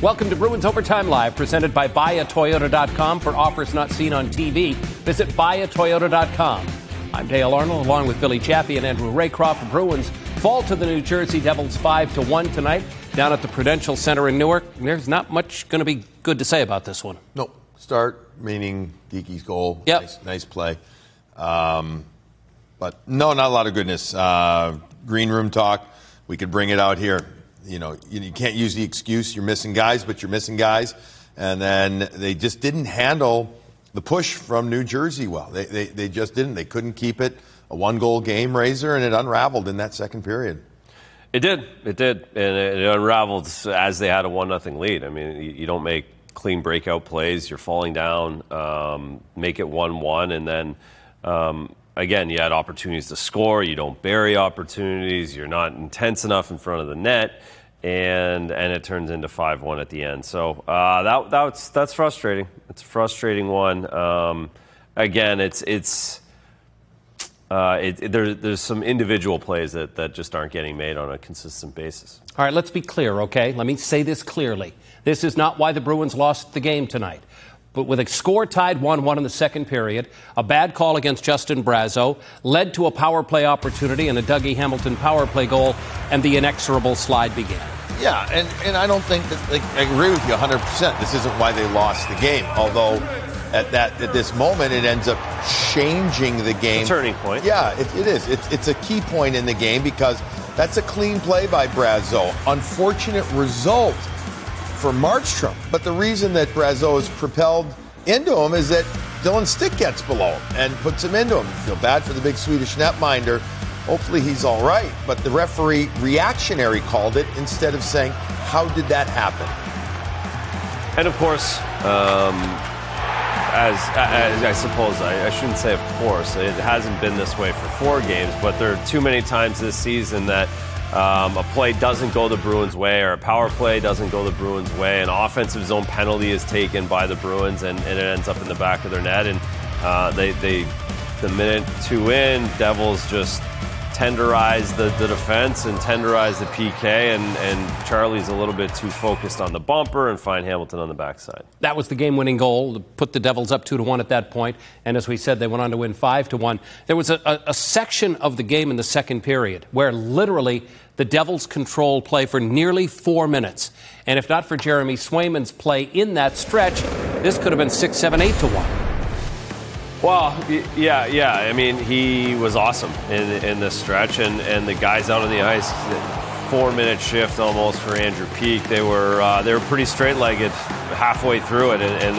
Welcome to Bruins Overtime Live, presented by buyatoyota.com. For offers not seen on TV, visit buyatoyota.com. I'm Dale Arnold, along with Billy Chaffee and Andrew Raycroft. The Bruins fall to the New Jersey Devils 5-1 tonight down at the Prudential Center in Newark. There's not much going to be good to say about this one. No. Start, meaning Geekie's goal. Yep. Nice play. But no, not a lot of goodness. Green room talk, we could bring it out here. You know, you can't use the excuse you're missing guys, but you're missing guys. And then they just didn't handle the push from New Jersey well. They just didn't. They couldn't keep it a one-goal game, Razor, and it unraveled in that second period. It did. And it unraveled as they had a 1-0 lead. I mean, you don't make clean breakout plays. You're falling down, make it 1-1, and then again, you had opportunities to score. You don't bury opportunities. You're not intense enough in front of the net, and it turns into 5-1 at the end. So that's frustrating. It's a frustrating one. Again, there's some individual plays that just aren't getting made on a consistent basis. All right, let's be clear, okay? Let me say this clearly. This is not why the Bruins lost the game tonight. But with a score tied 1-1 in the second period, a bad call against Justin Brazeau led to a power play opportunity and a Dougie Hamilton power play goal, and the inexorable slide began. Yeah, and I don't think that, I agree with you 100%. This isn't why they lost the game, although at this moment it ends up changing the game. A turning point. Yeah, it is. It's a key point in the game because that's a clean play by Brazeau. Unfortunate result for Markstrom. But the reason that Brazeau is propelled into him is that Dylan Stick gets below him and puts him into him. You feel bad for the big Swedish netminder. Hopefully he's all right. But the referee reactionary called it instead of saying, how did that happen? And of course, as I suppose, I shouldn't say of course, it hasn't been this way for 4 games, but there are too many times this season that a play doesn't go the Bruins' way, or a power play doesn't go the Bruins' way. An offensive zone penalty is taken by the Bruins, and it ends up in the back of their net. And the minute 2 in, Devils just tenderize the defense and tenderize the PK, and Charlie's a little bit too focused on the bumper and find Hamilton on the backside. That was the game-winning goal to put the Devils up 2-1 at that point. And as we said, they went on to win 5-1. There was a section of the game in the second period where literally the Devils controlled play for nearly 4 minutes. And if not for Jeremy Swayman's play in that stretch, this could have been 6-7, 8-1. Well, yeah. I mean, he was awesome in this stretch, and the guys out on the ice, 4-minute shift almost for Andrew Peeke. They were pretty straight-legged halfway through it, and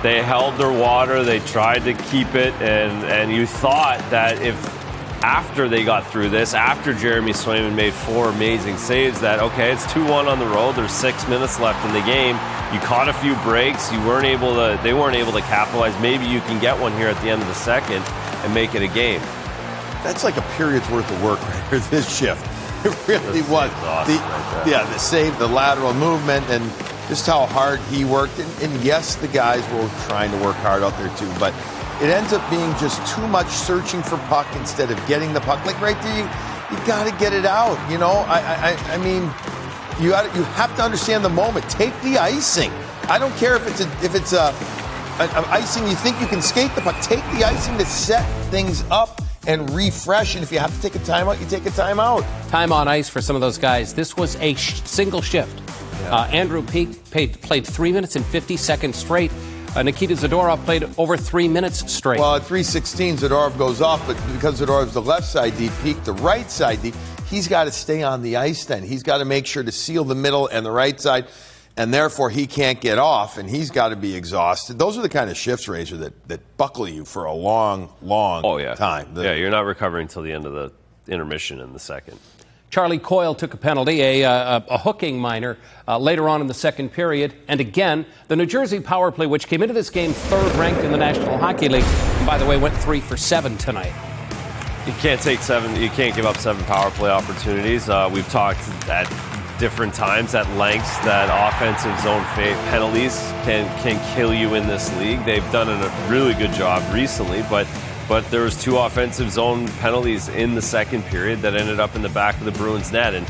they held their water. They tried to keep it, and you thought that if after they got through this, after Jeremy Swayman made 4 amazing saves, that okay, it's 2-1 on the road. There's 6 minutes left in the game. You caught a few breaks. They weren't able to capitalize. Maybe you can get one here at the end of the second and make it a game. That's like a period's worth of work right here, this shift. It really was. The save, the lateral movement, and just how hard he worked. And yes, the guys were trying to work hard out there too, but it ends up being just too much searching for puck instead of getting the puck. Like right there, you got to get it out. You know, I mean, you have to understand the moment. Take the icing. I don't care if it's an icing you think you can skate the puck. Take the icing to set things up and refresh. And if you have to take a timeout, you take a timeout. Time on ice for some of those guys. This was a single shift. Yeah. Andrew Peeke played 3 minutes and 50 seconds straight. Nikita Zadorov played over 3 minutes straight. Well, at 3:16, Zadorov goes off, but because Zadorov's the left side deep, Peeke the right side deep, he's got to stay on the ice then. He's got to make sure to seal the middle and the right side, and therefore he can't get off, and he's got to be exhausted. Those are the kind of shifts, Razor, that buckle you for a long time. You're not recovering until the end of the intermission in the second. Charlie Coyle took a penalty, a hooking minor, later on in the second period. And again, the New Jersey power play, which came into this game 3rd ranked in the National Hockey League, and by the way, went 3 for 7 tonight. You can't take 7. You can't give up 7 power play opportunities. We've talked at different times at lengths that offensive zone penalties can kill you in this league. They've done a really good job recently, but there was 2 offensive zone penalties in the second period that ended up in the back of the Bruins net, and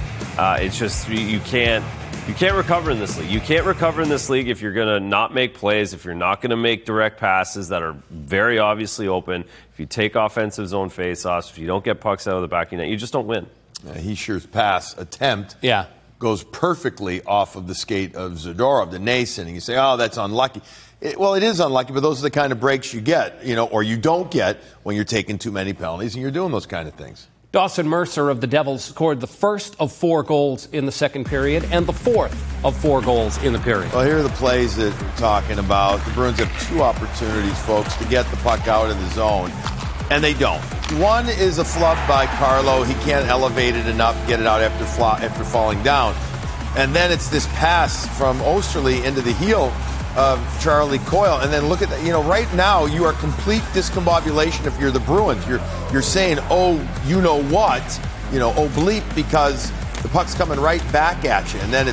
it's just you can't You can't recover in this league. You can't recover in this league if you're going to not make plays, if you're not going to make direct passes that are very obviously open, if you take offensive zone faceoffs, if you don't get pucks out of the back of your net, you just don't win. Hescher's pass attempt goes perfectly off of the skate of Zadorov, the Noesen, and you say, oh, that's unlucky. Well, it is unlucky, but those are the kind of breaks you get, or you don't get when you're taking too many penalties and you're doing those kind of things. Dawson Mercer of the Devils scored the first of 4 goals in the second period and the fourth of 4 goals in the period. Well, here are the plays that we're talking about. The Bruins have 2 opportunities, folks, to get the puck out of the zone, and they don't. One is a flub by Carlo. He can't elevate it enough, get it out after falling down. And then it's this pass from Osterley into the heel of Charlie Coyle. And then look at that. Right now you are complete discombobulation if you're the Bruins. You're saying, oh, you know what? Oh, bleep, because the puck's coming right back at you. And then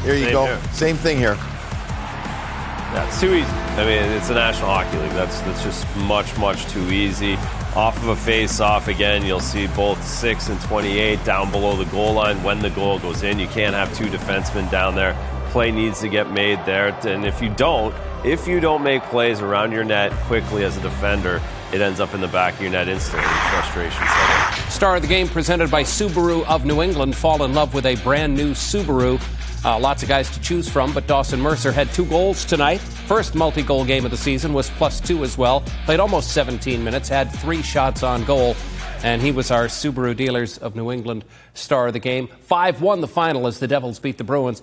there you go. Here. Same thing here. Yeah, it's too easy. I mean, it's the National Hockey League. That's just much, much too easy. Off of a face-off, again, you'll see both 6 and 28 down below the goal line. When the goal goes in, you can't have 2 defensemen down there. Play needs to get made there. And if you don't make plays around your net quickly as a defender, it ends up in the back of your net instantly. Frustration setting. Star of the game presented by Subaru of New England. Fall in love with a brand new Subaru. Lots of guys to choose from, but Dawson Mercer had 2 goals tonight. First multi-goal game of the season, was +2 as well. Played almost 17 minutes, had 3 shots on goal, and he was our Subaru Dealers of New England star of the game. 5-1 the final as the Devils beat the Bruins.